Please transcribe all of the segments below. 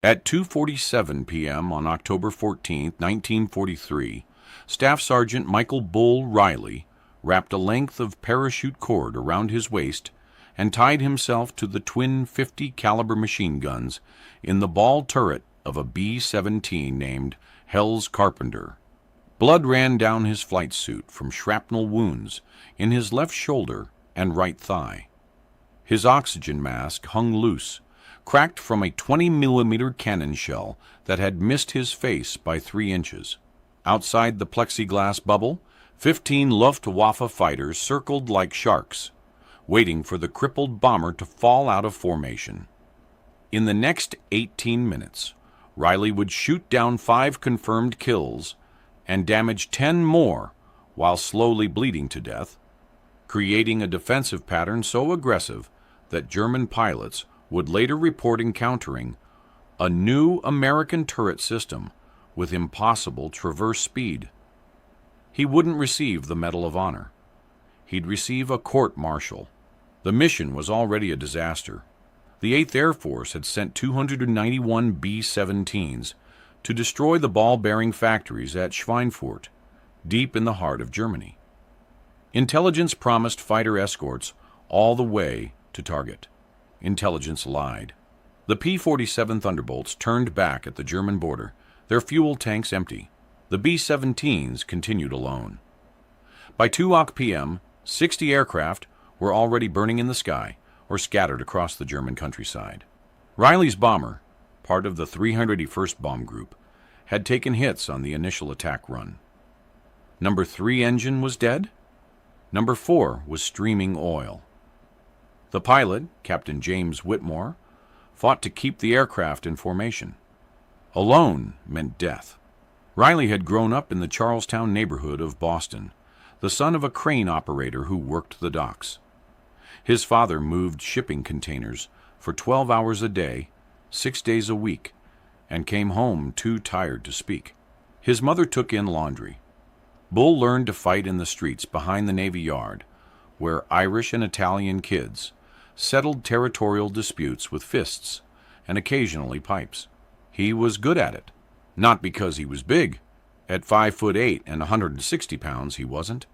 At 2:47 p.m. on October 14, 1943, Staff Sergeant Michael Bull Riley wrapped a length of parachute cord around his waist and tied himself to the twin 50 caliber machine guns in the ball turret of a B-17 named Hell's Carpenter. Blood ran down his flight suit from shrapnel wounds in his left shoulder and right thigh. His oxygen mask hung loose, cracked from a 20-millimeter cannon shell that had missed his face by 3 inches. Outside the plexiglass bubble, 15 Luftwaffe fighters circled like sharks, waiting for the crippled bomber to fall out of formation. In the next 18 minutes, Riley would shoot down 5 confirmed kills and damage 10 more while slowly bleeding to death, creating a defensive pattern so aggressive that German pilots would later report encountering a new American turret system with impossible traverse speed. He wouldn't receive the Medal of Honor. He'd receive a court-martial. The mission was already a disaster. The 8th Air Force had sent 291 B-17s to destroy the ball-bearing factories at Schweinfurt, deep in the heart of Germany. Intelligence promised fighter escorts all the way to target. Intelligence lied. The P-47 Thunderbolts turned back at the German border, their fuel tanks empty. The B-17s continued alone. By 2 p.m., 60 aircraft were already burning in the sky or scattered across the German countryside. Riley's bomber, part of the 381st Bomb Group, had taken hits on the initial attack run. Number 3 engine was dead. Number 4 was streaming oil. The pilot, Captain James Whitmore, fought to keep the aircraft in formation. Alone meant death. Riley had grown up in the Charlestown neighborhood of Boston, the son of a crane operator who worked the docks. His father moved shipping containers for 12 hours a day, 6 days a week, and came home too tired to speak. His mother took in laundry. Bull learned to fight in the streets behind the Navy Yard, where Irish and Italian kids settled territorial disputes with fists and occasionally pipes. He was good at it, not because he was big. At 5'8" and 160 pounds he wasn't,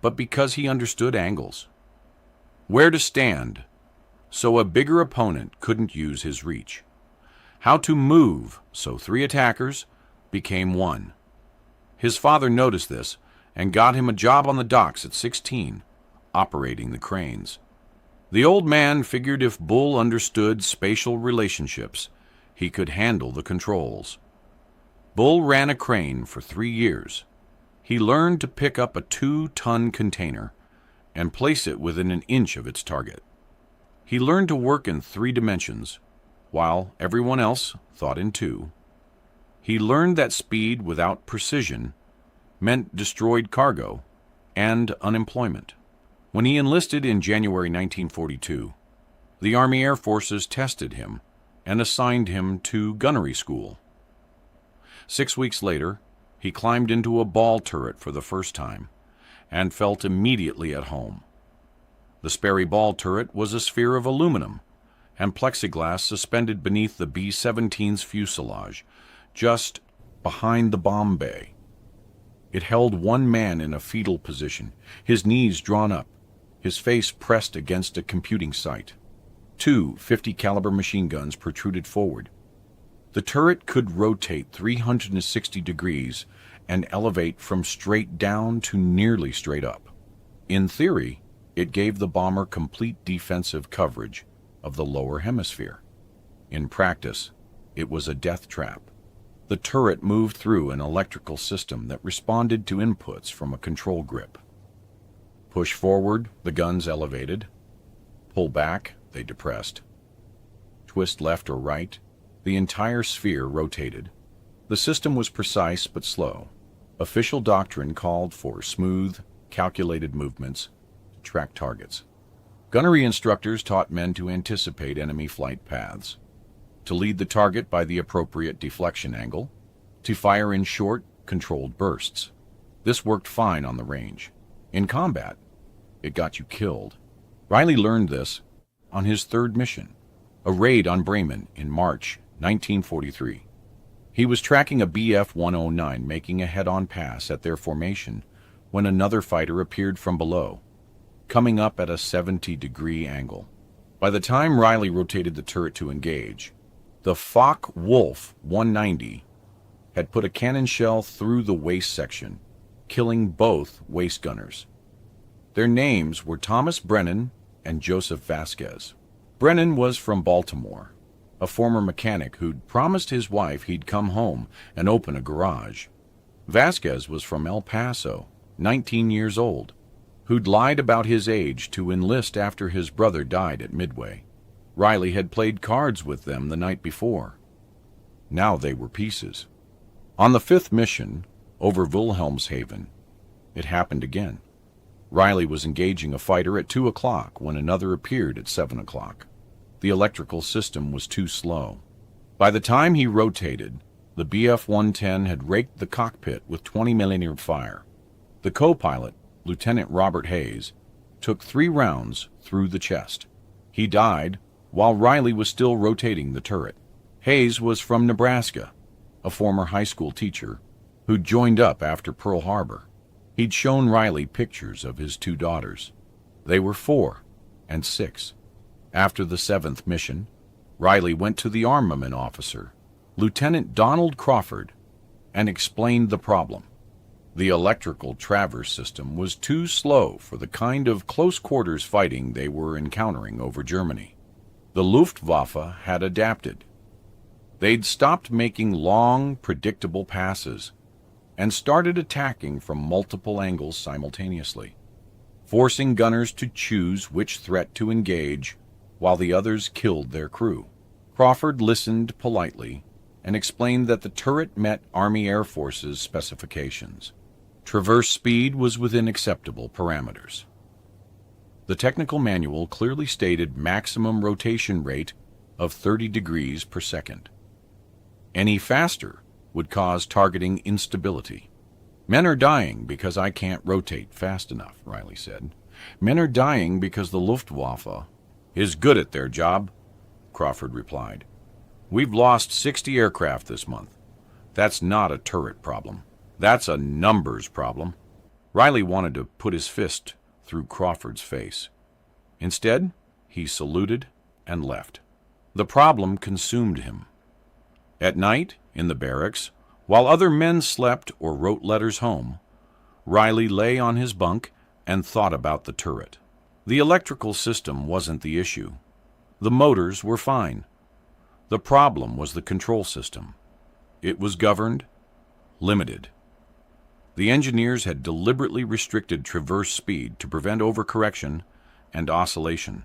but because he understood angles. Where to stand so a bigger opponent couldn't use his reach. How to move so 3 attackers became 1. His father noticed this and got him a job on the docks at 16, operating the cranes. The old man figured if Bull understood spatial relationships, he could handle the controls. Bull ran a crane for 3 years. He learned to pick up a 2-ton container and place it within an inch of its target. He learned to work in 3 dimensions, while everyone else thought in 2. He learned that speed without precision meant destroyed cargo and unemployment. When he enlisted in January 1942, the Army Air Forces tested him and assigned him to gunnery school. 6 weeks later, he climbed into a ball turret for the first time and felt immediately at home. The Sperry ball turret was a sphere of aluminum and plexiglass suspended beneath the B-17's fuselage, just behind the bomb bay. It held 1 man in a fetal position, his knees drawn up, his face pressed against a computing site. 2 50 caliber machine guns protruded forward. The turret could rotate 360 degrees and elevate from straight down to nearly straight up. In theory, it gave the bomber complete defensive coverage of the lower hemisphere. In practice, it was a death trap. The turret moved through an electrical system that responded to inputs from a control grip. Push forward, the guns elevated. Pull back, they depressed. Twist left or right, the entire sphere rotated. The system was precise but slow. Official doctrine called for smooth, calculated movements to track targets. Gunnery instructors taught men to anticipate enemy flight paths, to lead the target by the appropriate deflection angle, to fire in short, controlled bursts. This worked fine on the range. In combat, it got you killed. Riley learned this on his 3rd mission, a raid on Bremen in March 1943. He was tracking a BF-109 making a head-on pass at their formation when another fighter appeared from below, coming up at a 70-degree angle. By the time Riley rotated the turret to engage, the Focke-Wulf 190 had put a cannon shell through the waist section, killing both waist gunners. Their names were Thomas Brennan and Joseph Vasquez. Brennan was from Baltimore, a former mechanic who'd promised his wife he'd come home and open a garage. Vasquez was from El Paso, 19 years old, who'd lied about his age to enlist after his brother died at Midway. Riley had played cards with them the night before. Now they were pieces. On the fifth mission, over Wilhelmshaven, it happened again. Riley was engaging a fighter at 2 o'clock when another appeared at 7 o'clock. The electrical system was too slow. By the time he rotated, the BF-110 had raked the cockpit with 20mm fire. The co-pilot, Lieutenant Robert Hayes, took 3 rounds through the chest. He died while Riley was still rotating the turret. Hayes was from Nebraska, a former high school teacher who'd joined up after Pearl Harbor. He'd shown Riley pictures of his 2 daughters. They were 4 and 6. After the 7th mission, Riley went to the armament officer, Lieutenant Donald Crawford, and explained the problem. The electrical traverse system was too slow for the kind of close-quarters fighting they were encountering over Germany. The Luftwaffe had adapted. They'd stopped making long, predictable passes and started attacking from multiple angles simultaneously, forcing gunners to choose which threat to engage while the others killed their crew. Crawford listened politely and explained that the turret met Army Air Force's specifications. Traverse speed was within acceptable parameters. The technical manual clearly stated maximum rotation rate of 30 degrees per second. Any faster would cause targeting instability. Men are dying because I can't rotate fast enough, Riley said. Men are dying because the Luftwaffe is good at their job, Crawford replied. We've lost 60 aircraft this month. That's not a turret problem. That's a numbers problem. Riley wanted to put his fist through Crawford's face. Instead, he saluted and left. The problem consumed him. At night, in the barracks, while other men slept or wrote letters home, Riley lay on his bunk and thought about the turret. The electrical system wasn't the issue. The motors were fine. The problem was the control system. It was governed, limited. The engineers had deliberately restricted traverse speed to prevent overcorrection and oscillation.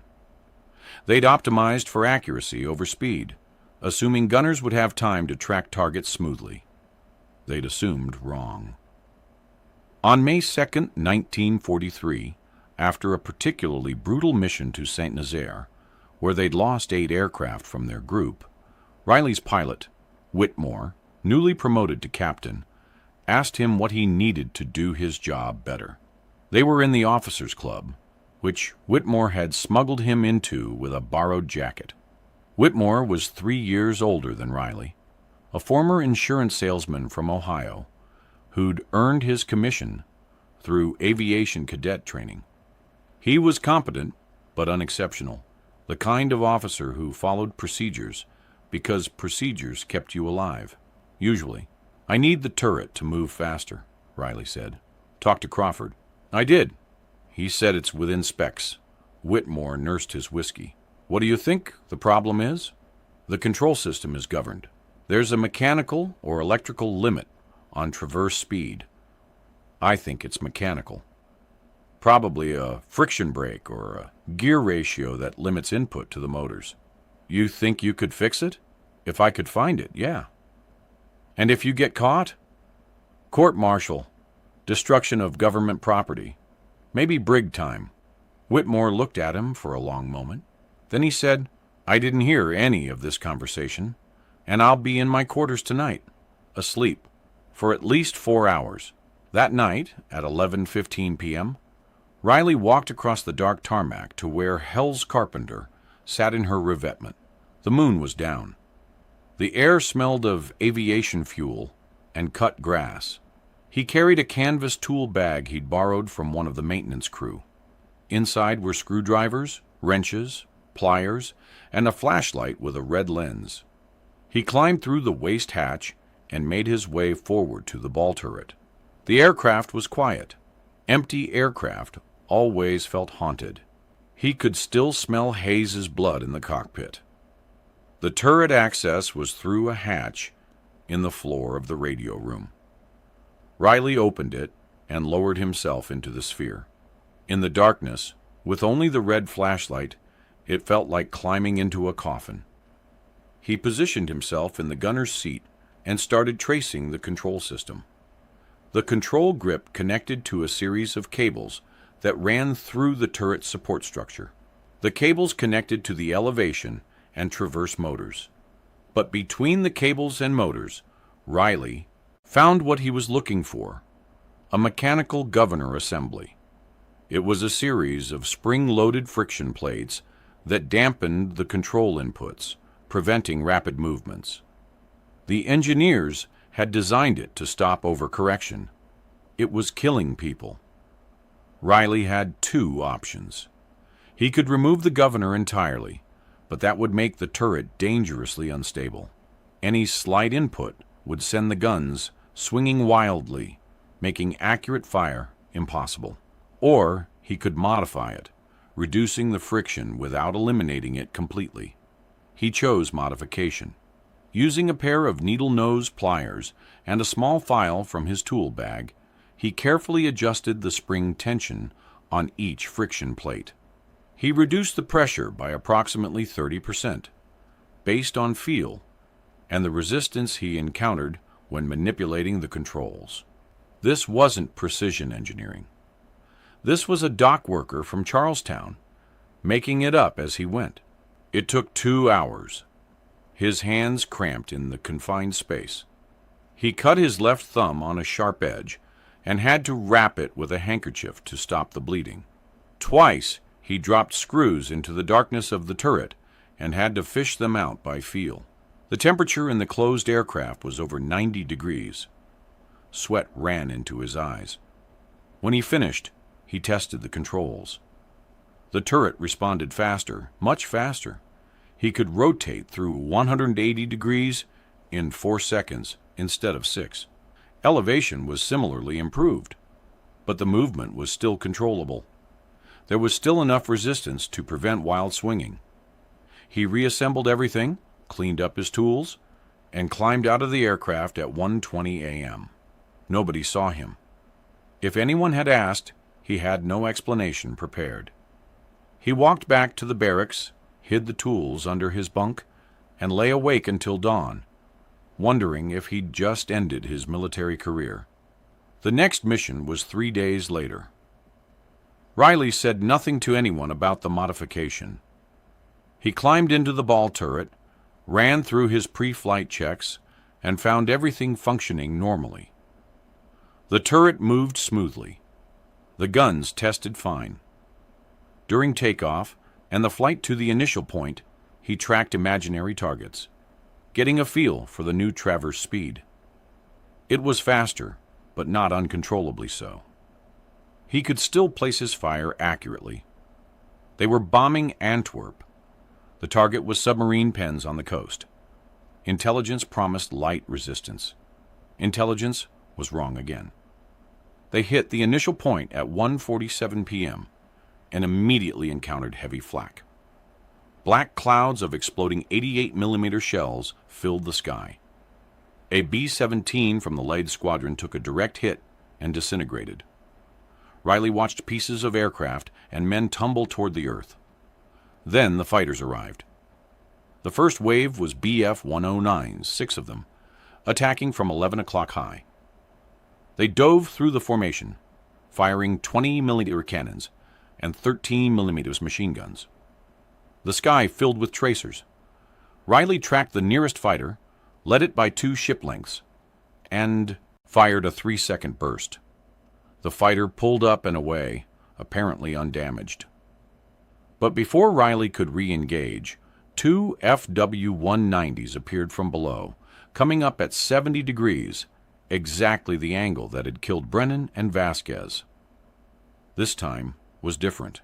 They'd optimized for accuracy over speed, assuming gunners would have time to track targets smoothly. They'd assumed wrong. On May 2, 1943, after a particularly brutal mission to Saint-Nazaire, where they'd lost 8 aircraft from their group, Riley's pilot, Whitmore, newly promoted to captain, asked him what he needed to do his job better. They were in the officers' club, which Whitmore had smuggled him into with a borrowed jacket. Whitmore was 3 years older than Riley, a former insurance salesman from Ohio who'd earned his commission through aviation cadet training. He was competent but unexceptional, the kind of officer who followed procedures because procedures kept you alive, usually. I need the turret to move faster, Riley said. Talk to Crawford. I did. He said it's within specs. Whitmore nursed his whiskey. What do you think the problem is? The control system is governed. There's a mechanical or electrical limit on traverse speed. I think it's mechanical. Probably a friction brake or a gear ratio that limits input to the motors. You think you could fix it? If I could find it, yeah. And if you get caught? Court-martial, destruction of government property, maybe brig time. Whitmore looked at him for a long moment. Then he said, I didn't hear any of this conversation, and I'll be in my quarters tonight, asleep, for at least 4 hours. That night, at 11:15 p.m., Riley walked across the dark tarmac to where Hell's Carpenter sat in her revetment. The moon was down. The air smelled of aviation fuel and cut grass. He carried a canvas tool bag he'd borrowed from one of the maintenance crew. Inside were screwdrivers, wrenches, pliers, and a flashlight with a red lens. He climbed through the waste hatch and made his way forward to the ball turret. The aircraft was quiet. Empty aircraft always felt haunted. He could still smell Hayes's blood in the cockpit. The turret access was through a hatch in the floor of the radio room. Riley opened it and lowered himself into the sphere. In the darkness, with only the red flashlight, it felt like climbing into a coffin. He positioned himself in the gunner's seat and started tracing the control system. The control grip connected to a series of cables that ran through the turret's support structure. The cables connected to the elevation and traverse motors. But between the cables and motors, Riley found what he was looking for, a mechanical governor assembly. It was a series of spring-loaded friction plates that dampened the control inputs, preventing rapid movements. The engineers had designed it to stop overcorrection. It was killing people. Riley had two options. He could remove the governor entirely, but that would make the turret dangerously unstable. Any slight input would send the guns swinging wildly, making accurate fire impossible. Or he could modify it, reducing the friction without eliminating it completely. He chose modification. Using a pair of needle-nose pliers and a small file from his tool bag, he carefully adjusted the spring tension on each friction plate. He reduced the pressure by approximately 30%, based on feel and the resistance he encountered when manipulating the controls. This wasn't precision engineering. This was a dock worker from Charlestown, making it up as he went. It took 2 hours. His hands cramped in the confined space. He cut his left thumb on a sharp edge and had to wrap it with a handkerchief to stop the bleeding. Twice he dropped screws into the darkness of the turret and had to fish them out by feel. The temperature in the closed aircraft was over 90 degrees. Sweat ran into his eyes. When he finished, he tested the controls. The turret responded faster, much faster. He could rotate through 180 degrees in 4 seconds instead of 6. Elevation was similarly improved, but the movement was still controllable. There was still enough resistance to prevent wild swinging. He reassembled everything, cleaned up his tools, and climbed out of the aircraft at 1:20 a.m. Nobody saw him. If anyone had asked, he had no explanation prepared. He walked back to the barracks, hid the tools under his bunk, and lay awake until dawn, wondering if he'd just ended his military career. The next mission was 3 days later. Riley said nothing to anyone about the modification. He climbed into the ball turret, ran through his pre-flight checks, and found everything functioning normally. The turret moved smoothly. The guns tested fine. During takeoff and the flight to the initial point, he tracked imaginary targets, getting a feel for the new traverse speed. It was faster, but not uncontrollably so. He could still place his fire accurately. They were bombing Antwerp. The target was submarine pens on the coast. Intelligence promised light resistance. Intelligence was wrong again. They hit the initial point at 1:47 p.m. and immediately encountered heavy flak. Black clouds of exploding 88mm shells filled the sky. A B-17 from the Leyde Squadron took a direct hit and disintegrated. Riley watched pieces of aircraft and men tumble toward the earth. Then the fighters arrived. The first wave was BF-109s, 6 of them, attacking from 11 o'clock high. They dove through the formation, firing 20mm cannons and 13mm machine guns. The sky filled with tracers. Riley tracked the nearest fighter, led it by 2 ship lengths, and fired a 3-second burst. The fighter pulled up and away, apparently undamaged. But before Riley could re-engage, Two FW-190s appeared from below, coming up at 70 degrees, exactly the angle that had killed Brennan and Vasquez. This time was different.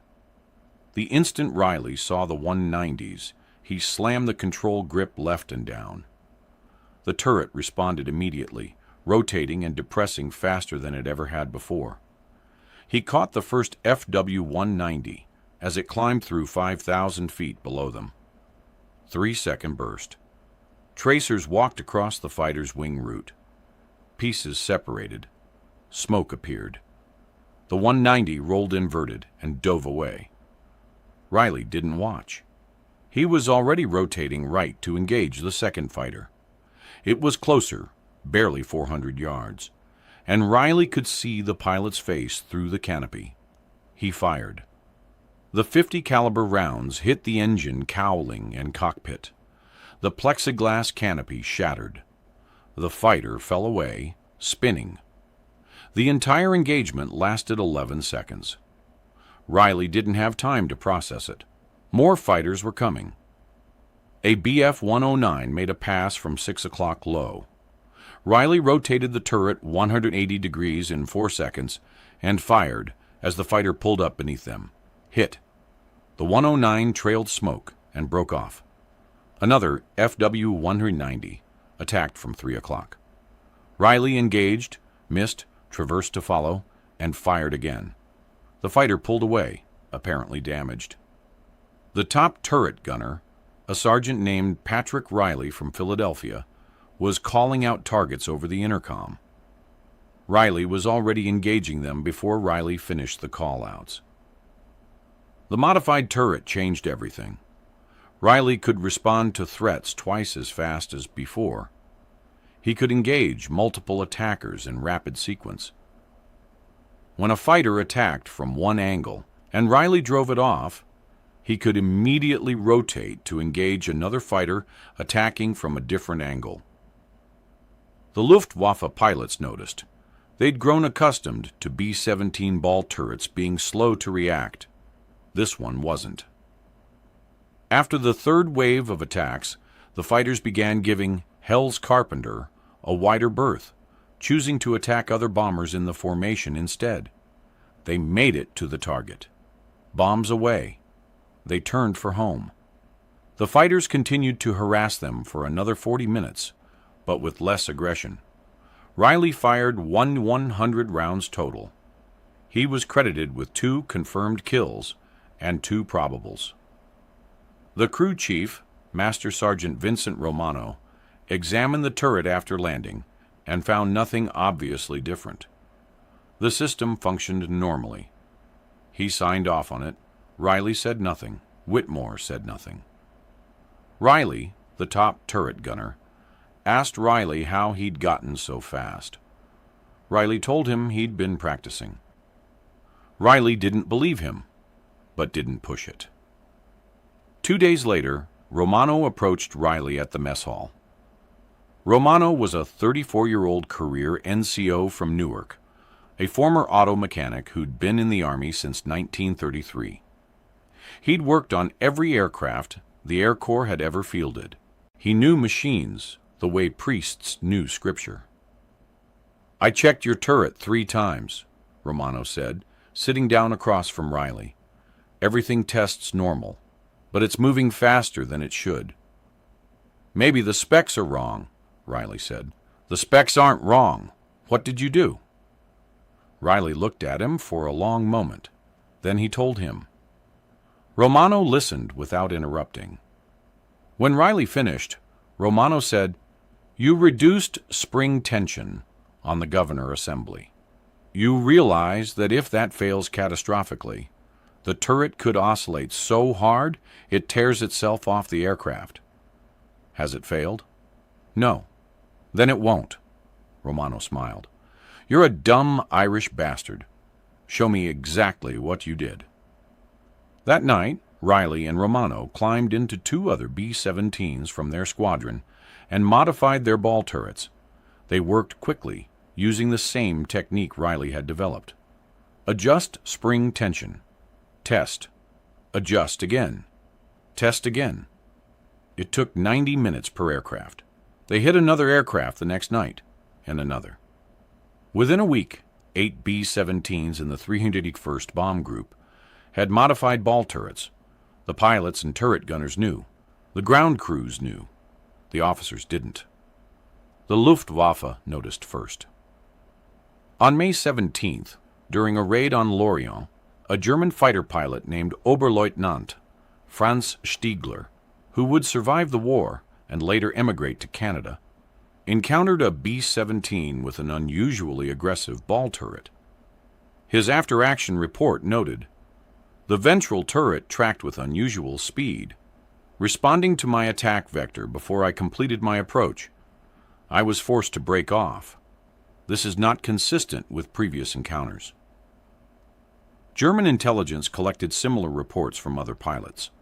The instant Riley saw the 190s, he slammed the control grip left and down. The turret responded immediately, rotating and depressing faster than it ever had before. He caught the first FW-190 as it climbed through 5,000 feet below them. 3-second burst. Tracers walked across the fighter's wing route. Pieces separated. Smoke appeared. The 190 rolled inverted and dove away. Riley didn't watch. He was already rotating right to engage the second fighter. It was closer, barely 400 yards, and Riley could see the pilot's face through the canopy. He fired. The .50 caliber rounds hit the engine cowling and cockpit. The plexiglass canopy shattered. The fighter fell away, spinning. The entire engagement lasted 11 seconds. Riley didn't have time to process it. More fighters were coming. A BF-109 made a pass from 6 o'clock low. Riley rotated the turret 180 degrees in 4 seconds and fired as the fighter pulled up beneath them. Hit. The 109 trailed smoke and broke off. Another FW-190 attacked from 3 o'clock. Riley engaged, missed, traversed to follow, and fired again. The fighter pulled away, apparently damaged. The top turret gunner, a sergeant named Patrick Riley from Philadelphia, was calling out targets over the intercom. Riley was already engaging them before Riley finished the call-outs. The modified turret changed everything. Riley could respond to threats twice as fast as before. He could engage multiple attackers in rapid sequence. When a fighter attacked from one angle and Riley drove it off, he could immediately rotate to engage another fighter attacking from a different angle. The Luftwaffe pilots noticed. They'd grown accustomed to B-17 ball turrets being slow to react. This one wasn't. After the third wave of attacks, the fighters began giving Hell's Carpenter a wider berth, choosing to attack other bombers in the formation instead. They made it to the target. Bombs away. They turned for home. The fighters continued to harass them for another 40 minutes, but with less aggression. Riley fired 100 rounds total. He was credited with 2 confirmed kills and 2 probables. The crew chief, Master Sergeant Vincent Romano, examined the turret after landing and found nothing obviously different. The system functioned normally. He signed off on it. Riley said nothing. Whitmore said nothing. Riley, the top turret gunner, asked Riley how he'd gotten so fast. Riley told him he'd been practicing. Riley didn't believe him, but didn't push it. 2 days later, Romano approached Riley at the mess hall. Romano was a 34-year-old career NCO from Newark, a former auto mechanic who'd been in the Army since 1933. He'd worked on every aircraft the Air Corps had ever fielded. He knew machines the way priests knew Scripture. "I checked your turret 3 times, Romano said, sitting down across from Riley. "Everything tests normal, but it's moving faster than it should." "Maybe the specs are wrong," Riley said. "The specs aren't wrong. What did you do?" Riley looked at him for a long moment. Then he told him. Romano listened without interrupting. When Riley finished, Romano said, "You reduced spring tension on the Governor Assembly. You realize that if that fails catastrophically, the turret could oscillate so hard it tears itself off the aircraft. Has it failed?" "No." "Then it won't." Romano smiled. "You're a dumb Irish bastard. Show me exactly what you did." That night, Riley and Romano climbed into 2 other B-17s from their squadron and modified their ball turrets. They worked quickly, using the same technique Riley had developed. Adjust spring tension. Test. Adjust again. Test again. It took 90 minutes per aircraft. They hit another aircraft the next night, and another. Within a week, 8 B-17s in the 381st Bomb Group had modified ball turrets. The pilots and turret gunners knew. The ground crews knew. The officers didn't. The Luftwaffe noticed first. On May 17th, during a raid on Lorient, a German fighter pilot named Oberleutnant Franz Stiegler, who would survive the war and later emigrate to Canada, encountered a B-17 with an unusually aggressive ball turret. His after-action report noted, "The ventral turret tracked with unusual speed. Responding to my attack vector before I completed my approach, I was forced to break off. This is not consistent with previous encounters." German intelligence collected similar reports from other pilots.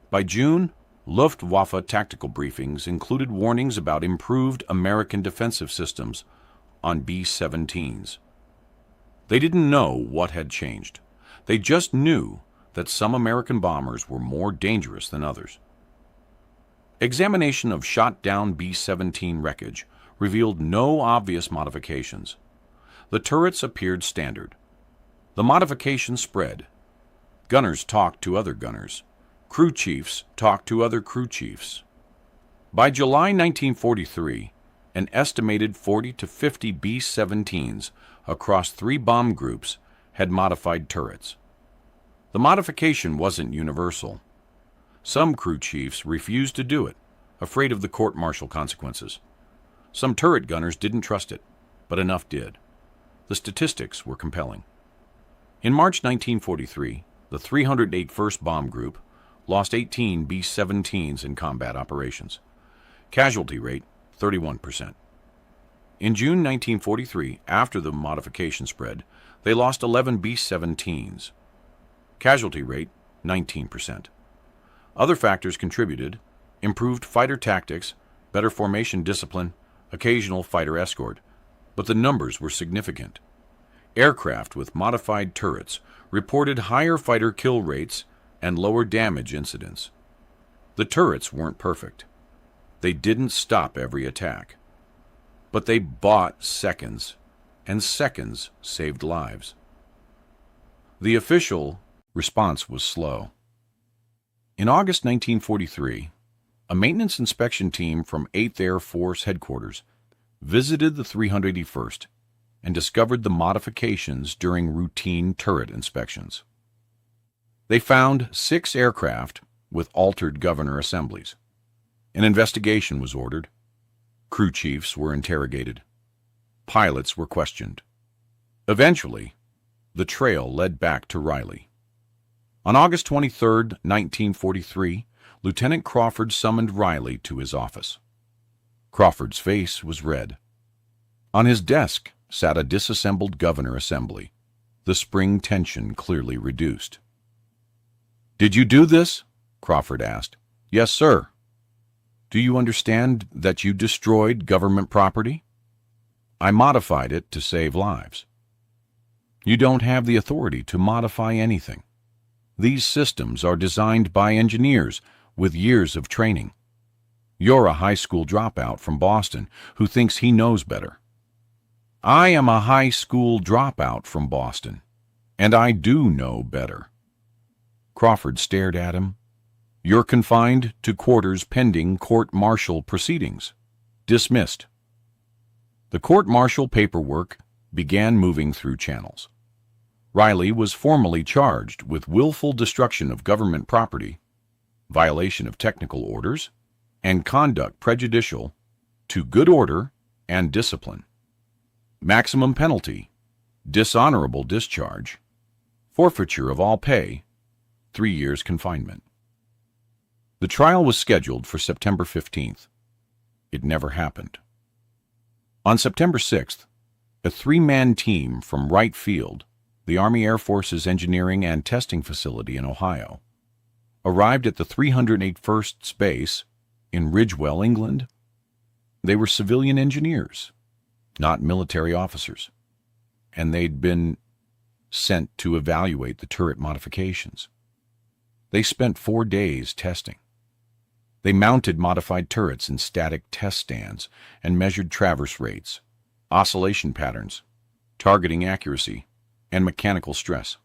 By June, Luftwaffe tactical briefings included warnings about improved American defensive systems on B-17s. They didn't know what had changed. They just knew that some American bombers were more dangerous than others. Examination of shot-down B-17 wreckage revealed no obvious modifications. The turrets appeared standard. The modifications spread. Gunners talked to other gunners. Crew chiefs talked to other crew chiefs. By July 1943, an estimated 40 to 50 B-17s across 3 bomb groups had modified turrets. The modification wasn't universal. Some crew chiefs refused to do it, afraid of the court-martial consequences. Some turret gunners didn't trust it, but enough did. The statistics were compelling. In March 1943, the 381st Bomb Group lost 18 B-17s in combat operations. Casualty rate, 31%. In June 1943, after the modification spread, they lost 11 B-17s. Casualty rate, 19%. Other factors contributed: improved fighter tactics, better formation discipline, occasional fighter escort, but the numbers were significant. Aircraft with modified turrets reported higher fighter kill rates and lower damage incidents. The turrets weren't perfect. They didn't stop every attack. But they bought seconds, and seconds saved lives. The official response was slow. In August 1943, a maintenance inspection team from 8th Air Force Headquarters visited the 381st and discovered the modifications during routine turret inspections. They found 6 aircraft with altered governor assemblies. An investigation was ordered. Crew chiefs were interrogated. Pilots were questioned. Eventually, the trail led back to Riley. On August 23, 1943, Lieutenant Crawford summoned Riley to his office. Crawford's face was red. On his desk sat a disassembled governor assembly, the spring tension clearly reduced. "Did you do this?" Crawford asked. "Yes, sir." "Do you understand that you destroyed government property?" "I modified it to save lives." "You don't have the authority to modify anything. These systems are designed by engineers with years of training. You're a high school dropout from Boston who thinks he knows better." "I am a high school dropout from Boston, and I do know better." Crawford stared at him. "You're confined to quarters pending court-martial proceedings. Dismissed." The court-martial paperwork began moving through channels. Riley was formally charged with willful destruction of government property, violation of technical orders, and conduct prejudicial to good order and discipline. Maximum penalty: dishonorable discharge, forfeiture of all pay, 3 years confinement. The trial was scheduled for September 15th. It never happened. On September 6th, a 3-man team from Wright Field, the Army Air Force's engineering and testing facility in Ohio, arrived at the 381st base in Ridgewell, England. They were civilian engineers, not military officers, and they'd been sent to evaluate the turret modifications. They spent 4 days testing. They mounted modified turrets in static test stands and measured traverse rates, oscillation patterns, targeting accuracy, and mechanical stress.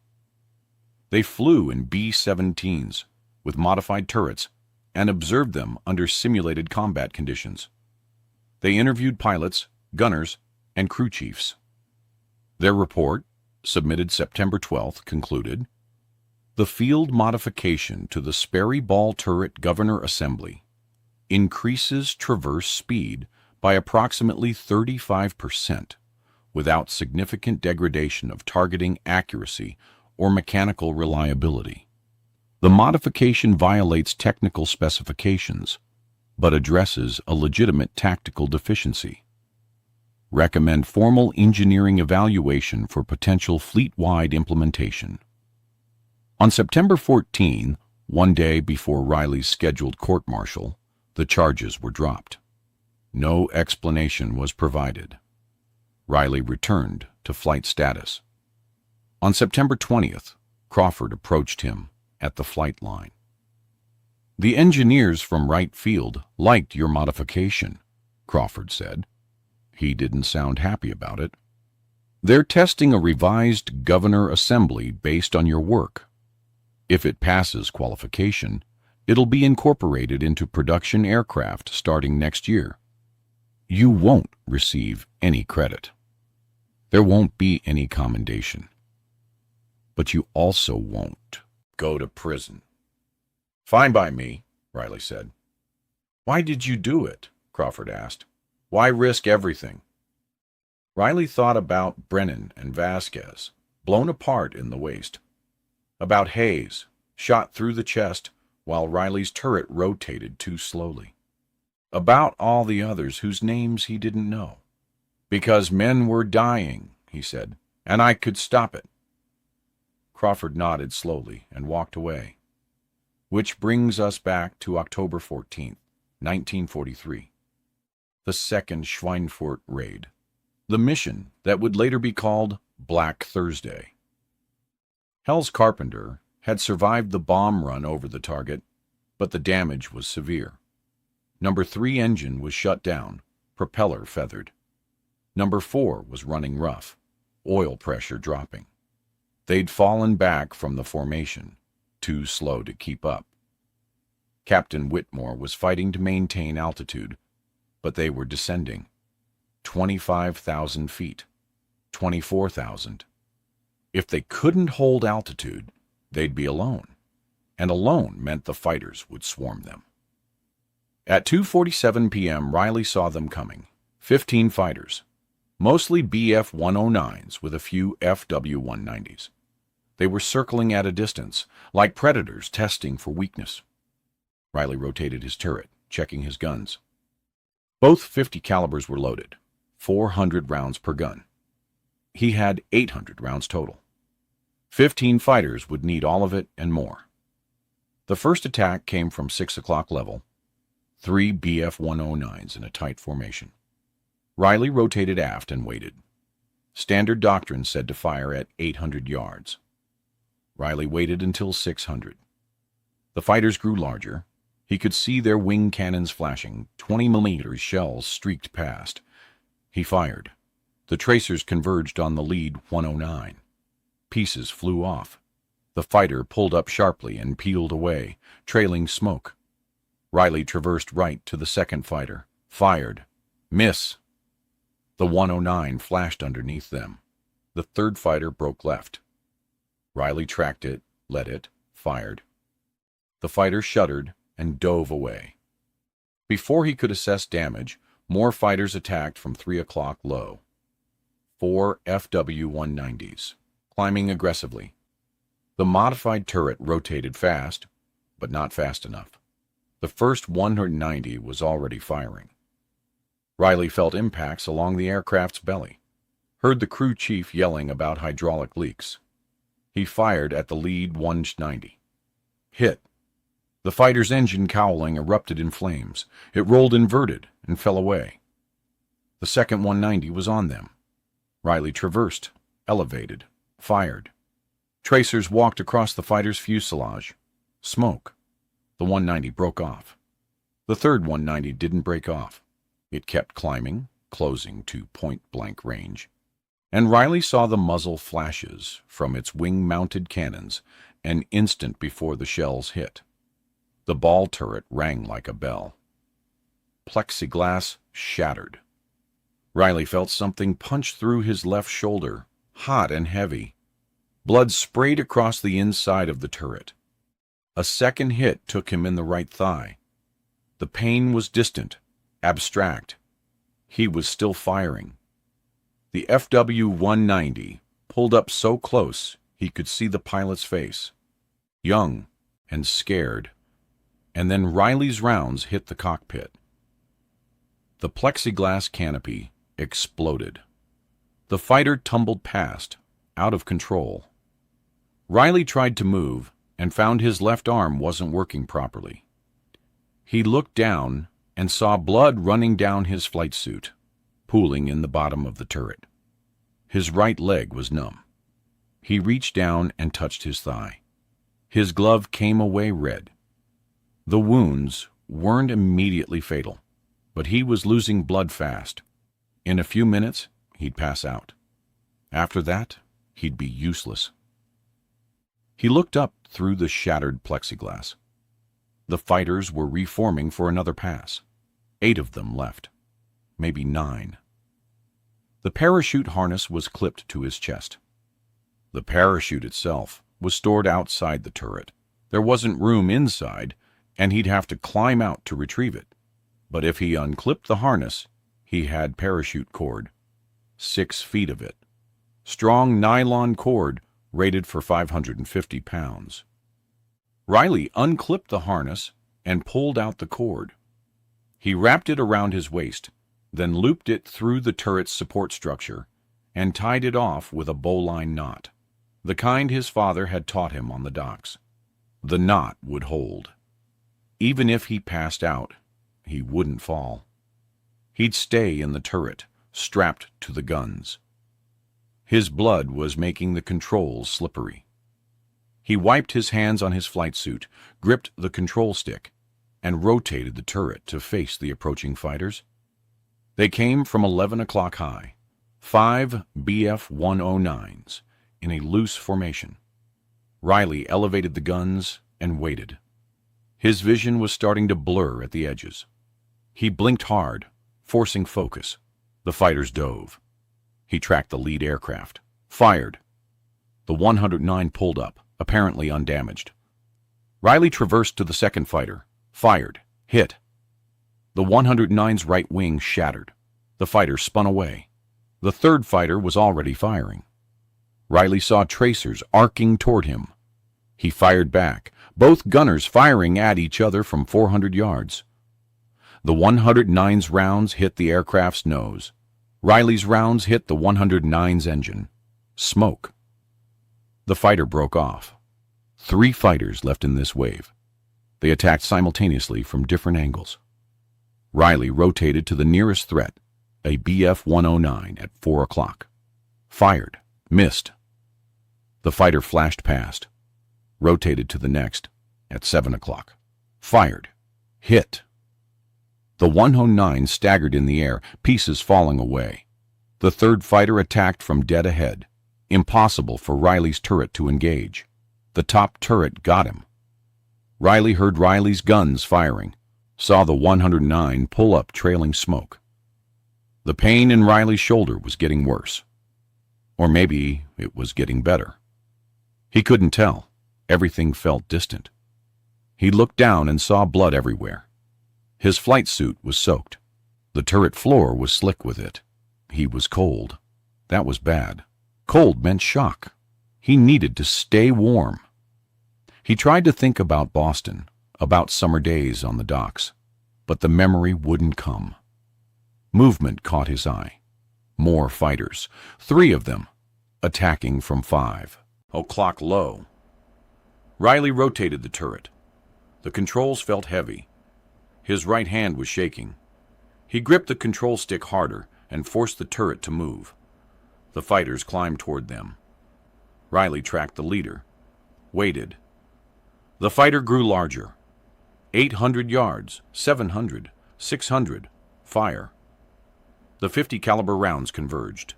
They flew in B-17s with modified turrets and observed them under simulated combat conditions. They interviewed pilots, gunners, and crew chiefs. Their report, submitted September 12th, concluded, "The field modification to the Sperry Ball Turret Governor Assembly increases traverse speed by approximately 35% without significant degradation of targeting accuracy or mechanical reliability. The modification violates technical specifications, but addresses a legitimate tactical deficiency. Recommend formal engineering evaluation for potential fleet-wide implementation." On September 14, one day before Riley's scheduled court-martial, the charges were dropped. No explanation was provided. Riley returned to flight status. On September 20th, Crawford approached him at the flight line. "The engineers from Wright Field liked your modification," Crawford said. He didn't sound happy about it. "They're testing a revised Governor Assembly based on your work. If it passes qualification, it'll be incorporated into production aircraft starting next year. You won't receive any credit. There won't be any commendation. But you also won't go to prison." "Fine by me," Riley said. "Why did you do it?" Crawford asked. "Why risk everything?" Riley thought about Brennan and Vasquez, blown apart in the waist. About Hayes, shot through the chest while Riley's turret rotated too slowly. About all the others whose names he didn't know. "Because men were dying," he said, "and I could stop it." Crawford nodded slowly and walked away. Which brings us back to October 14th, 1943. The second Schweinfurt raid. The mission that would later be called Black Thursday. Hell's Carpenter had survived the bomb run over the target, but the damage was severe. Number 3 engine was shut down, propeller feathered. Number 4 was running rough, oil pressure dropping. They'd fallen back from the formation, too slow to keep up. Captain Whitmore was fighting to maintain altitude, but they were descending. 25,000 feet, 24,000. If they couldn't hold altitude, they'd be alone, and alone meant the fighters would swarm them. At 2:47 p.m., Riley saw them coming. 15 fighters, mostly BF-109s with a few FW-190s. They were circling at a distance, like predators testing for weakness. Riley rotated his turret, checking his guns. Both 50 calibers were loaded, 400 rounds per gun. He had 800 rounds total. 15 fighters would need all of it and more. The first attack came from 6 o'clock level, 3 BF-109s in a tight formation. Riley rotated aft and waited. Standard doctrine said to fire at 800 yards. Riley waited until 600. The fighters grew larger. He could see their wing cannons flashing. 20mm shells streaked past. He fired. The tracers converged on the lead 109. Pieces flew off. The fighter pulled up sharply and peeled away, trailing smoke. Riley traversed right to the second fighter. Fired. Miss. The 109 flashed underneath them. The third fighter broke left. Riley tracked it, led it, fired. The fighter shuddered and dove away. Before he could assess damage, more fighters attacked from 3 o'clock low. 4 FW-190s, climbing aggressively. The modified turret rotated fast, but not fast enough. The first 190 was already firing. Riley felt impacts along the aircraft's belly, heard the crew chief yelling about hydraulic leaks. He fired at the lead 190. Hit. The fighter's engine cowling erupted in flames. It rolled inverted and fell away. The second 190 was on them. Riley traversed, elevated, fired. Tracers walked across the fighter's fuselage. Smoke. The 190 broke off. The third 190 didn't break off. It kept climbing, closing to point-blank range. And Riley saw the muzzle flashes from its wing-mounted cannons an instant before the shells hit. The ball turret rang like a bell. Plexiglass shattered. Riley felt something punch through his left shoulder, hot and heavy. Blood sprayed across the inside of the turret. A second hit took him in the right thigh. The pain was distant, abstract. He was still firing. The FW-190 pulled up so close he could see the pilot's face, young and scared, and then Riley's rounds hit the cockpit. The plexiglass canopy exploded. The fighter tumbled past, out of control. Riley tried to move and found his left arm wasn't working properly. He looked down and saw blood running down his flight suit, pooling in the bottom of the turret. His right leg was numb. He reached down and touched his thigh. His glove came away red. The wounds weren't immediately fatal, but he was losing blood fast. In a few minutes, he'd pass out. After that, he'd be useless. He looked up through the shattered plexiglass. The fighters were reforming for another pass. 8 of them left. Maybe 9. The parachute harness was clipped to his chest. The parachute itself was stored outside the turret. There wasn't room inside, and he'd have to climb out to retrieve it. But if he unclipped the harness, he had parachute cord. 6 feet of it. Strong nylon cord rated for 550 pounds. Riley unclipped the harness and pulled out the cord. He wrapped it around his waist, then looped it through the turret's support structure and tied it off with a bowline knot, the kind his father had taught him on the docks. The knot would hold. Even if he passed out, he wouldn't fall. He'd stay in the turret, strapped to the guns. His blood was making the controls slippery. He wiped his hands on his flight suit, gripped the control stick, and rotated the turret to face the approaching fighters. They came from 11 o'clock high, 5 BF-109s in a loose formation. Riley elevated the guns and waited. His vision was starting to blur at the edges. He blinked hard, forcing focus. The fighters dove. He tracked the lead aircraft. Fired. The 109 pulled up, apparently undamaged. Riley traversed to the second fighter. Fired. Hit. The 109's right wing shattered. The fighter spun away. The third fighter was already firing. Riley saw tracers arcing toward him. He fired back, both gunners firing at each other from 400 yards. The 109's rounds hit the aircraft's nose. Riley's rounds hit the 109's engine. Smoke. The fighter broke off. 3 fighters left in this wave. They attacked simultaneously from different angles. Riley rotated to the nearest threat, a BF-109 at 4 o'clock. Fired. Missed. The fighter flashed past. Rotated to the next, at 7 o'clock. Fired. Hit. The 109 staggered in the air, pieces falling away. The third fighter attacked from dead ahead. Impossible for Riley's turret to engage. The top turret got him. Riley heard Riley's guns firing, saw the 109 pull up trailing smoke. The pain in Riley's shoulder was getting worse. Or maybe it was getting better. He couldn't tell. Everything felt distant. He looked down and saw blood everywhere. His flight suit was soaked. The turret floor was slick with it. He was cold. That was bad. Cold meant shock. He needed to stay warm. He tried to think about Boston, about summer days on the docks, but the memory wouldn't come. Movement caught his eye. More fighters, 3 of them, attacking from 5 o'clock low. Riley rotated the turret. The controls felt heavy. His right hand was shaking. He gripped the control stick harder and forced the turret to move. The fighters climbed toward them. Riley tracked the leader. Waited. The fighter grew larger. 800 yards, 700, 600, fire. The 50 caliber rounds converged.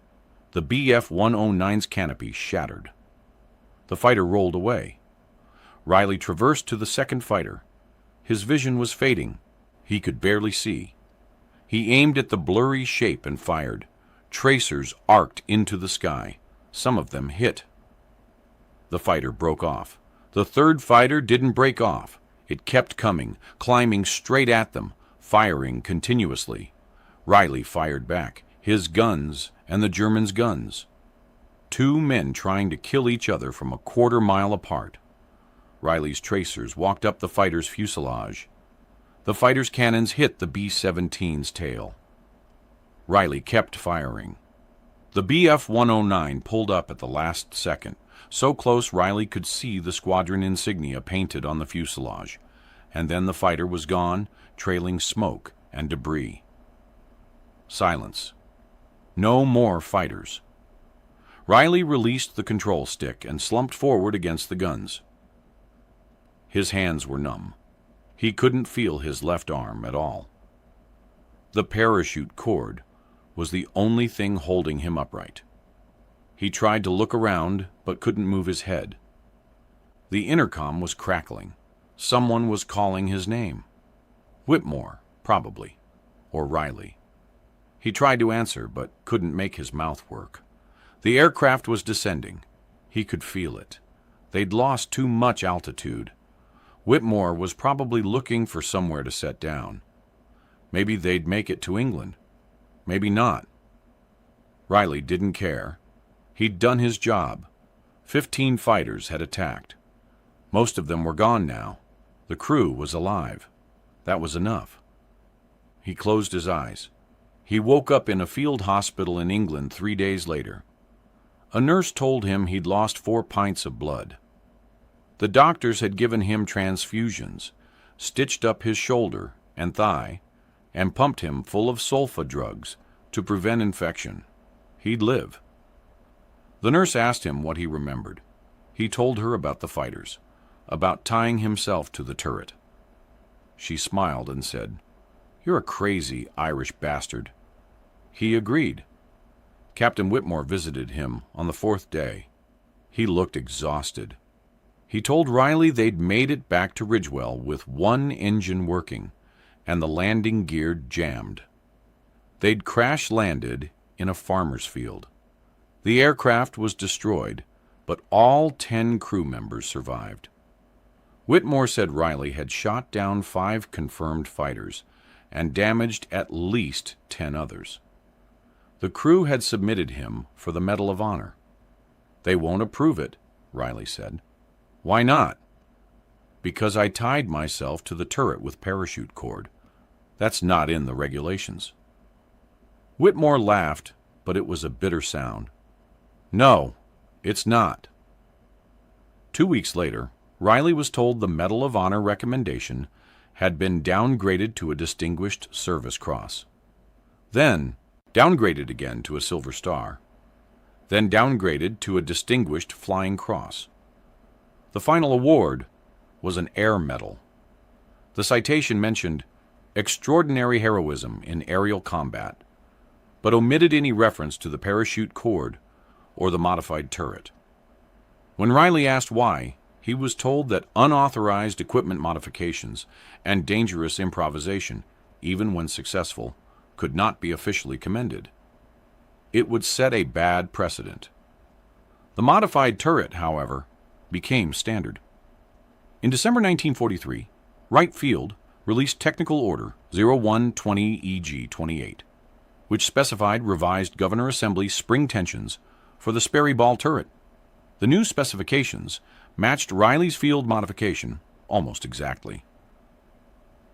The Bf-109's canopy shattered. The fighter rolled away. Riley traversed to the second fighter. His vision was fading. He could barely see. He aimed at the blurry shape and fired. Tracers arced into the sky. Some of them hit. The fighter broke off. The third fighter didn't break off. It kept coming, climbing straight at them, firing continuously. Riley fired back, his guns and the Germans' guns. Two men trying to kill each other from a quarter-mile apart. Riley's tracers walked up the fighter's fuselage. The fighter's cannons hit the B-17's tail. Riley kept firing. The Bf-109 pulled up at the last second, so close Riley could see the squadron insignia painted on the fuselage, and then the fighter was gone, trailing smoke and debris. Silence. No more fighters. Riley released the control stick and slumped forward against the guns. His hands were numb. He couldn't feel his left arm at all. The parachute cord was the only thing holding him upright. He tried to look around, but couldn't move his head. The intercom was crackling. Someone was calling his name. Whitmore, probably, or Riley. He tried to answer, but couldn't make his mouth work. The aircraft was descending. He could feel it. They'd lost too much altitude. Whitmore was probably looking for somewhere to set down. Maybe they'd make it to England. Maybe not. Riley didn't care. He'd done his job. 15 fighters had attacked. Most of them were gone now. The crew was alive. That was enough. He closed his eyes. He woke up in a field hospital in England 3 days later. A nurse told him he'd lost 4 pints of blood. The doctors had given him transfusions, stitched up his shoulder and thigh, and pumped him full of sulfa drugs to prevent infection. He'd live. The nurse asked him what he remembered. He told her about the fighters, about tying himself to the turret. She smiled and said, "You're a crazy Irish bastard." He agreed. Captain Whitmore visited him on the 4th day. He looked exhausted. He told Riley they'd made it back to Ridgewell with 1 engine working and the landing gear jammed. They'd crash-landed in a farmer's field. The aircraft was destroyed, but all 10 crew members survived. Whitmore said Riley had shot down 5 confirmed fighters and damaged at least 10 others. The crew had submitted him for the Medal of Honor. "They won't approve it," Riley said. "Why not?" "Because I tied myself to the turret with parachute cord. That's not in the regulations." Whitmore laughed, but it was a bitter sound. "No, it's not." 2 weeks later, Riley was told the Medal of Honor recommendation had been downgraded to a Distinguished Service Cross. Then downgraded again to a Silver Star. Then downgraded to a Distinguished Flying Cross. The final award was an Air Medal. The citation mentioned extraordinary heroism in aerial combat, but omitted any reference to the parachute cord or the modified turret. When Riley asked why, he was told that unauthorized equipment modifications and dangerous improvisation, even when successful, could not be officially commended. It would set a bad precedent. The modified turret, however, became standard. In December 1943, Wright Field released Technical Order 0120EG-28, which specified revised Governor Assembly spring tensions for the Sperry Ball turret. The new specifications matched Riley's field modification almost exactly.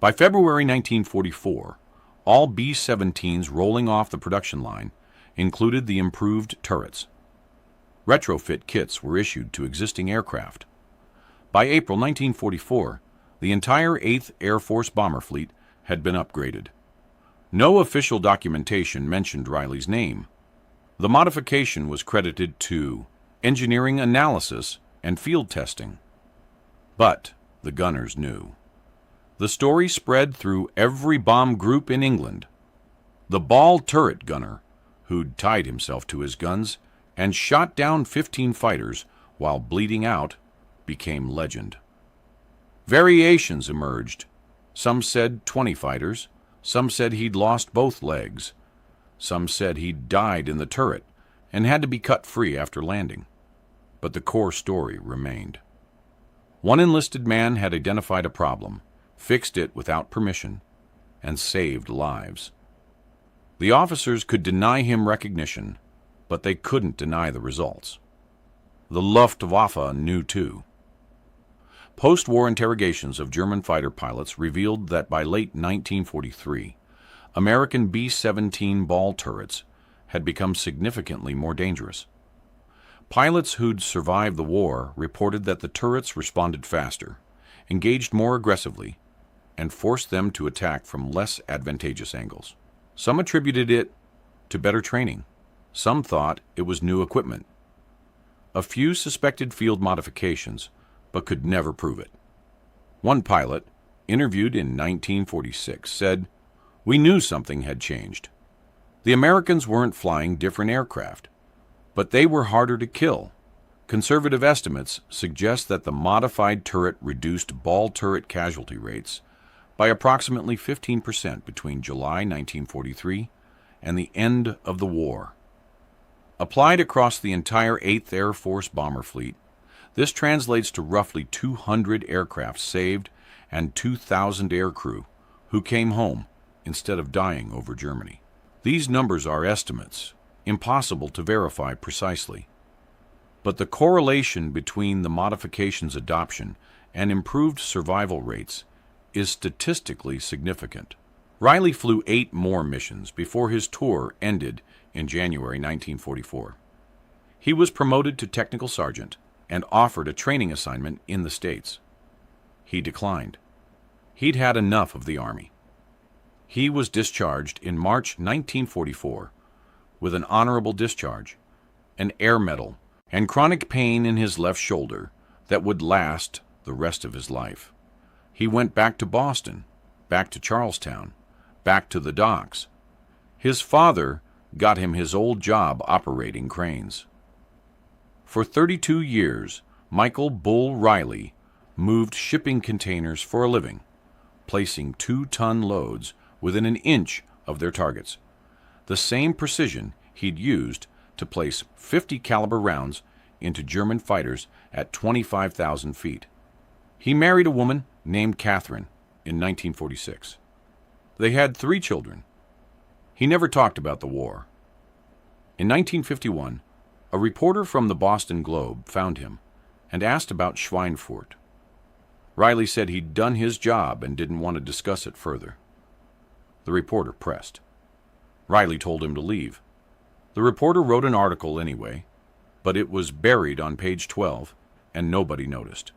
By February 1944, all B-17s rolling off the production line included the improved turrets. Retrofit kits were issued to existing aircraft. By April 1944, the entire 8th Air Force bomber fleet had been upgraded. No official documentation mentioned Riley's name. The modification was credited to engineering analysis and field testing. But the gunners knew. The story spread through every bomb group in England. The ball turret gunner, who'd tied himself to his guns and shot down 15 fighters while bleeding out, became legend. Variations emerged. Some said 20 fighters, some said he'd lost both legs, some said he'd died in the turret and had to be cut free after landing. But the core story remained. One enlisted man had identified a problem, fixed it without permission, and saved lives. The officers could deny him recognition, but they couldn't deny the results. The Luftwaffe knew too. Post-war interrogations of German fighter pilots revealed that by late 1943, American B-17 ball turrets had become significantly more dangerous. Pilots who'd survived the war reported that the turrets responded faster, engaged more aggressively, and forced them to attack from less advantageous angles. Some attributed it to better training. Some thought it was new equipment. A few suspected field modifications, but could never prove it. One pilot, interviewed in 1946, said, "We knew something had changed. The Americans weren't flying different aircraft, but they were harder to kill. Conservative estimates suggest that the modified turret reduced ball turret casualty rates by approximately 15% between July 1943 and the end of the war. Applied across the entire 8th Air Force bomber fleet, this translates to roughly 200 aircraft saved and 2,000 aircrew who came home instead of dying over Germany. These numbers are estimates, impossible to verify precisely. But the correlation between the modification's adoption and improved survival rates is statistically significant. Riley flew 8 more missions before his tour ended in January 1944. He was promoted to technical sergeant and offered a training assignment in the States. He declined. He'd had enough of the Army. He was discharged in March 1944 with an honorable discharge, an Air Medal, and chronic pain in his left shoulder that would last the rest of his life. He went back to Boston, back to Charlestown, back to the docks. His father got him his old job operating cranes. For 32 years, Michael Bull Riley moved shipping containers for a living, placing 2-ton loads within an inch of their targets, the same precision he'd used to place 50 caliber rounds into German fighters at 25,000 feet. He married a woman named Catherine in 1946. They had 3 children. He never talked about the war. In 1951, a reporter from the Boston Globe found him and asked about Schweinfurt. Riley said he'd done his job and didn't want to discuss it further. The reporter pressed. Riley told him to leave. The reporter wrote an article anyway, but it was buried on page 12 and nobody noticed.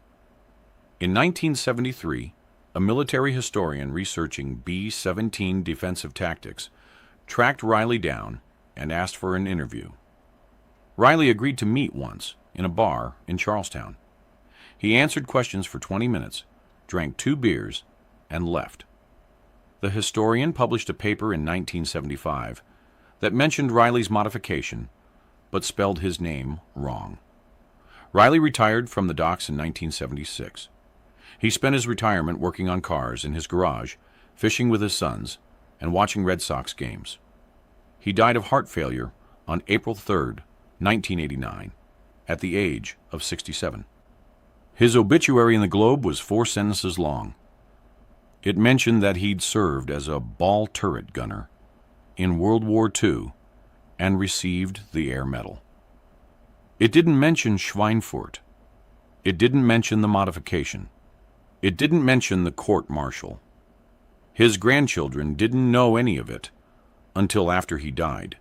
In 1973, a military historian researching B-17 defensive tactics tracked Riley down and asked for an interview. Riley agreed to meet once in a bar in Charlestown. He answered questions for 20 minutes, drank 2 beers, and left. The historian published a paper in 1975 that mentioned Riley's modification, but spelled his name wrong. Riley retired from the docks in 1976. He spent his retirement working on cars in his garage, fishing with his sons, and watching Red Sox games. He died of heart failure on April 3, 1989, at the age of 67. His obituary in the Globe was 4 sentences long. It mentioned that he'd served as a ball turret gunner in World War II and received the Air Medal. It didn't mention Schweinfurt. It didn't mention the modification. It didn't mention the court-martial. His grandchildren didn't know any of it until after he died,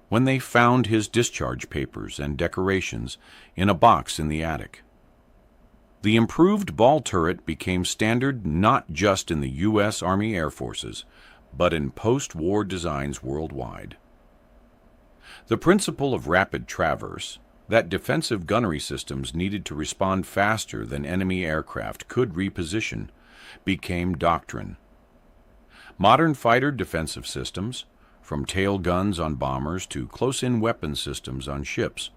when they found his discharge papers and decorations in a box in the attic. The improved ball turret became standard not just in the U.S. Army Air Forces, but in post-war designs worldwide. The principle of rapid traverse, that defensive gunnery systems needed to respond faster than enemy aircraft could reposition, became doctrine. Modern fighter defensive systems, from tail guns on bombers to close-in weapon systems on ships,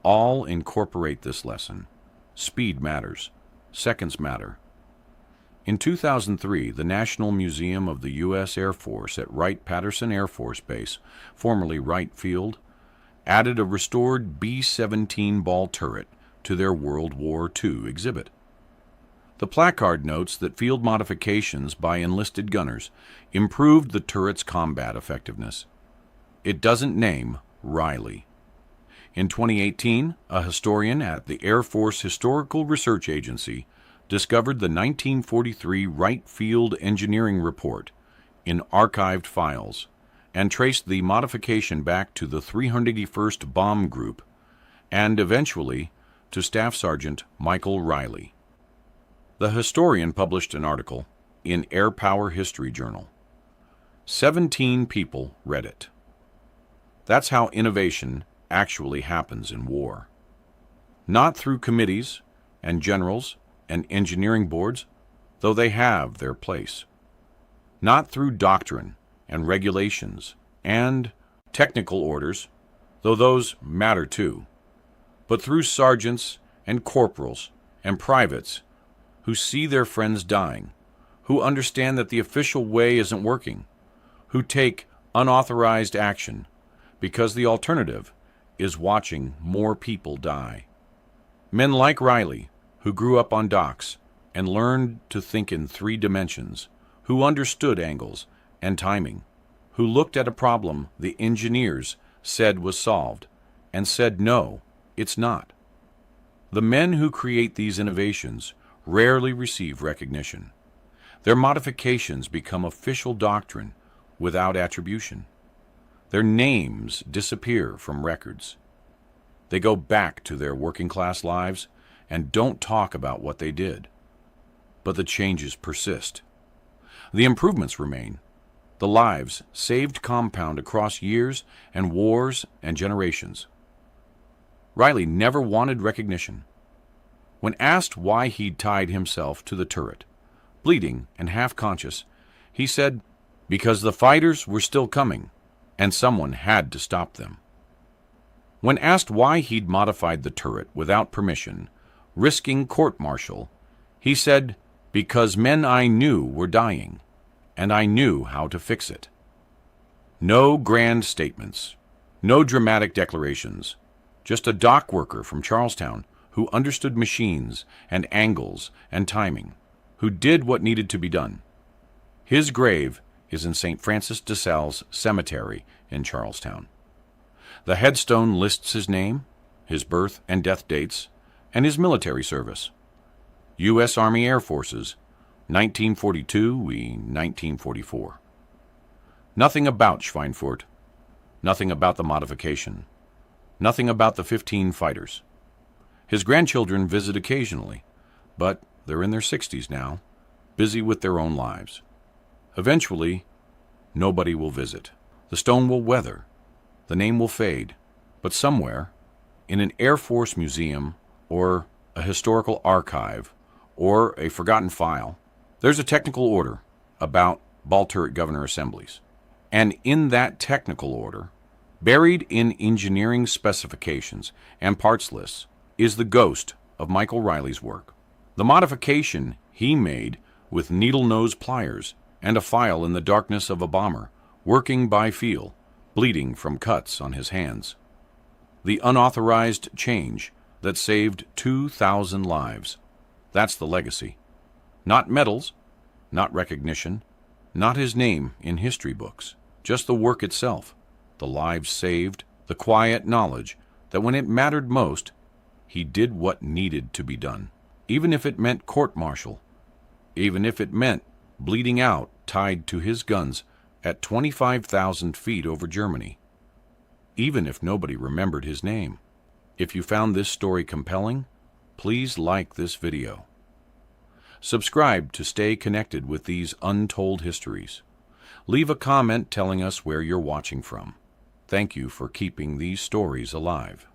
all incorporate this lesson. Speed matters. Seconds matter. In 2003, the National Museum of the U.S. Air Force at Wright-Patterson Air Force Base, formerly Wright Field, added a restored B-17 ball turret to their World War II exhibit. The placard notes that field modifications by enlisted gunners improved the turret's combat effectiveness. It doesn't name Riley. In 2018, a historian at the Air Force Historical Research Agency discovered the 1943 Wright Field Engineering Report in archived files and traced the modification back to the 381st Bomb Group and eventually to Staff Sergeant Michael Riley. The historian published an article in Air Power History Journal. 17 people read it. That's how innovation actually happens in war. Not through committees and generals and engineering boards, though they have their place. Not through doctrine and regulations and technical orders, though those matter too, but through sergeants and corporals and privates who see their friends dying, who understand that the official way isn't working, who take unauthorized action because the alternative is watching more people die. Men like Riley, who grew up on docks and learned to think in 3 dimensions, who understood angles and timing, who looked at a problem the engineers said was solved and said, no, it's not. The men who create these innovations rarely receive recognition. Their modifications become official doctrine without attribution. Their names disappear from records. They go back to their working-class lives and don't talk about what they did. But the changes persist. The improvements remain. The lives saved compound across years and wars and generations. Riley never wanted recognition. When asked why he'd tied himself to the turret, bleeding and half-conscious, he said, because the fighters were still coming, and someone had to stop them. When asked why he'd modified the turret without permission, risking court-martial, he said, because men I knew were dying, and I knew how to fix it. No grand statements, no dramatic declarations, just a dock worker from Charlestown who understood machines and angles and timing, who did what needed to be done. His grave is in St. Francis de Sales Cemetery in Charlestown. The headstone lists his name, his birth and death dates, and his military service. U.S. Army Air Forces, 1942–1944. Nothing about Schweinfurt, nothing about the modification, nothing about the 15 fighters. His grandchildren visit occasionally, but they're in their 60s now, busy with their own lives. Eventually, nobody will visit. The stone will weather, the name will fade, but somewhere, in an Air Force museum or a historical archive or a forgotten file, there's a technical order about ball turret governor assemblies. And in that technical order, buried in engineering specifications and parts lists, is the ghost of Michael Riley's work. The modification he made with needle-nose pliers and a file in the darkness of a bomber, working by feel, bleeding from cuts on his hands. The unauthorized change that saved 2,000 lives. That's the legacy. Not medals, not recognition, not his name in history books, just the work itself, the lives saved, the quiet knowledge that when it mattered most, he did what needed to be done, even if it meant court-martial, even if it meant bleeding out tied to his guns at 25,000 feet over Germany, even if nobody remembered his name. If you found this story compelling, please like this video. Subscribe to stay connected with these untold histories. Leave a comment telling us where you're watching from. Thank you for keeping these stories alive.